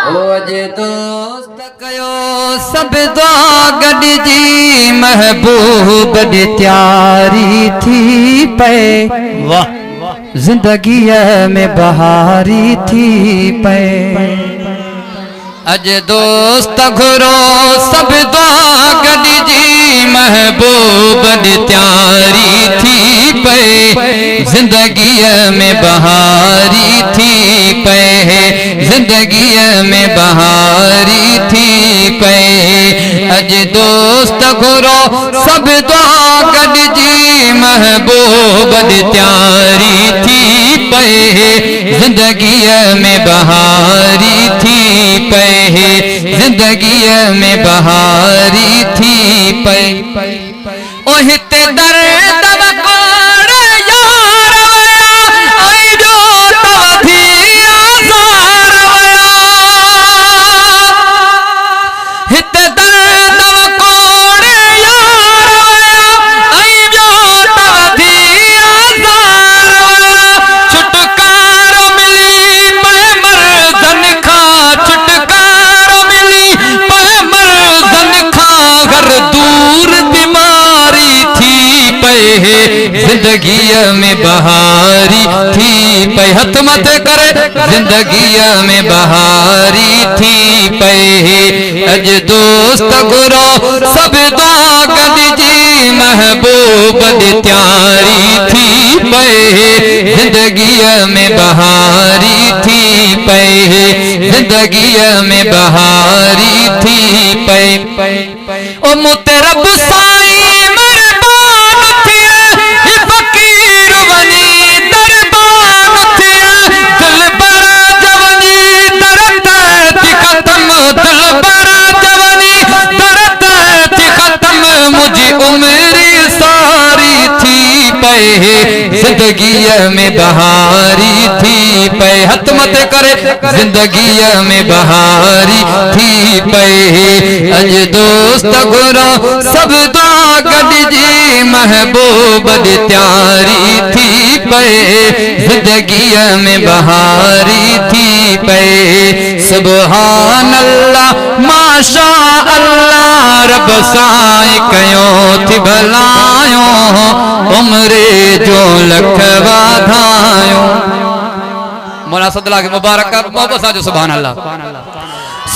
ओ अजे दोस्त कयो सब दुआ गॾिजी महबूब ॾे त्यारी थी पए। वाह जिंदगीअ में बहारी थी पए। अज दोस्त घुरो सब दुआ गॾिजी महबूब ॾे त्यारी थी पए। जिंदगीअ में बहारी थी पए। जिंदगीअ में बहारी थी पए। अज दोस्त घुरो सब दुआ गॾिजी महबूब ॾे त्यारी थी पए। जिंदगीअ में बहारी थी पए। जिंदगीअ में बहारी थी पए। ओ हिते दर्द वकोड़ यार वया आई जो तवधी आज़ार वया। हिते दर्द वकोड़ यार वया आई जो तवधी आज़ार वया। छुटकारो मिली पे मर्दन खां छुटकारो मिली पे मर्दन खां घर दूर बीमारी थी पए। जिंदगीअ में बहारी थी पए। हथ मथे करे जिंदगीअ में बहारी थी पए। अज दोस्त घुरो सब दुआ गॾिजी महबूब ॾे त्यारी थी पए। जिंदगीअ में बहारी थी पए। जिंदगीअ में बहारी थी पए। ओ मुते रब साईं मेहरबान थिए। ही फकीर वनी दरबान थिए। दिलबर जवनी दर्द थी खत्म। दिलबर जवनी दर्द थी खत्म। मुझी उम्र सारी थी पए। जिंदगीअ में बहारी थी पए। हथ मथे करे जिंदगीअ में बहारी थी पए। अज दोस्त घुरो सब दुआ गॾिजी महबूब ॾे त्यारी थी पए। जिंदगीअ में बहारी थी पए। सुभान अल्लाह माशा अल्लाह रब साईं कयो थी भलायो। उम्रे जो लख वाधायो। मौला सदला के मुबारक मोहब्बत साजो सुभान अल्लाह।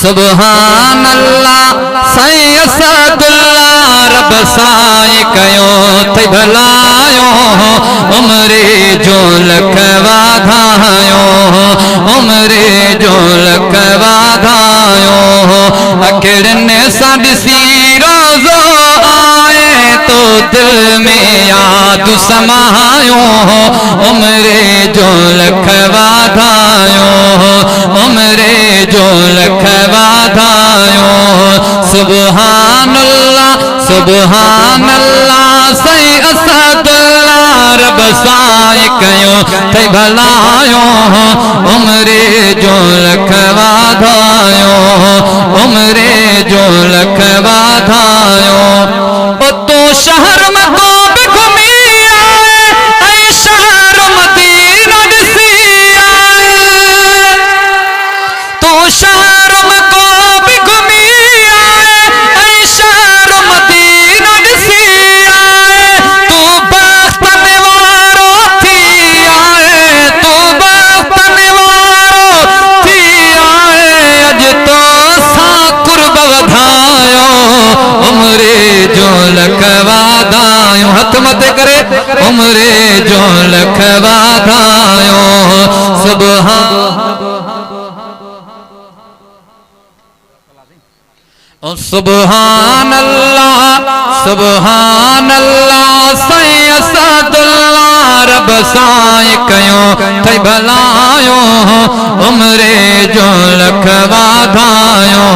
सुभान अल्लाह साईं असदुल्लाह रब साईं कयो थी भलायो। उम्रे जो लख वाधायो। उम्रे जो लख वाधायो। अखिड़नि सां ॾिसी रोज़ो आए तो दिल में याद समायो। उम्रे जो लख वाधायो। उम्रे जो लख वाधायो। सुभान अल्लाह सुभान अल्लाह साईं असदुल्लाह रब साईं कयो थी भलायो। उम्रे जो लख वाधायो। उम्रे जो लख वाधायो। ओ तो शहर में को भी घुमी आए। ऐं शहर मदीना ॾिसी आए। तो शहर में को भी घुमी आए। ऐं शहर मदीना ॾिसी आए। तू बख्तन वारो थी आए। तू बख्तन वारो थी आए। अज तो सां कुर्ब वधायो। उम्रे जो लख वाधायो। हथ मथे करे उम्रे जो लख वाधायो। सुभान अल्लाह सुभान अल्लाह साईं असदुल्लाह रब साईं कयो थी भलायो। उम्रे जो लख वाधायो।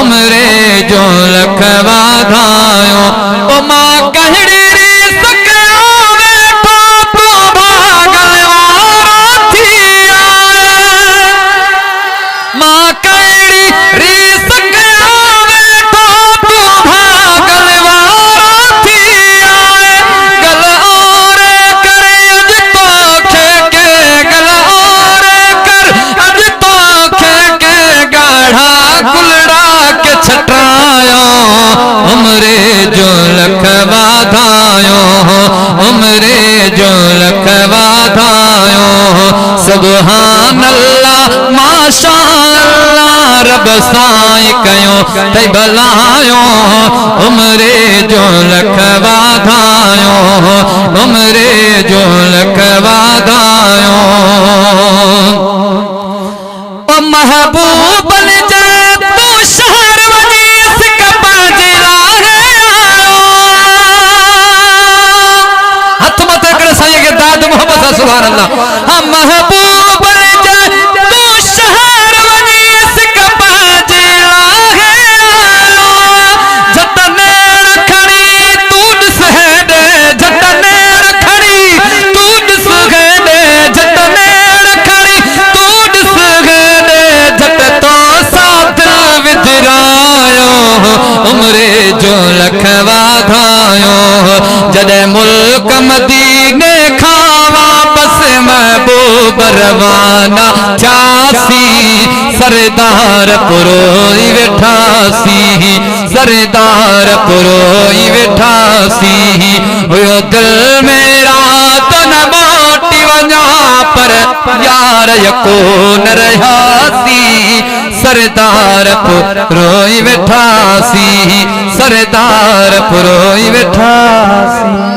उम्रे जो लख वाधायो। ओ मां कहिड़ी रीस कयो वेठो तू भागल वारो थी आए। मां कहिड़ी रीस कयो वेठो तू भागल वारो थी आए। गल और करे अज तोखे के गल और कर अज तोखे के गा माशाअल्लाह रब साईं कयो तई भलायो उमरे जो लख वाधायो उमरे जो लख वाधायो ओ महबूब जे तू शहर वनी सिकप जिला है हाथ मत कर साईं के दाद मोहब्बत सुभान अल्लाह हां महबूब जे तू शहर वनी सिकप जिला है जतने रखणी तू दिस है दे जतने रखणी तू दिस है दे जतने रखणी तू दिस है दे जत तो साथ विधरायो उमरे जो लख वाधायो जदे मुल्क मदीने खां वापस महबूब रवाना चासी सरदार पुरोई वेठासी सरदार पुरोई वेठासी हुयो दिल मेरा तो न मोटी वञा पर यार यको न रहासी सरदार पुरोई वेठासी सरदार पुरोई वेठासी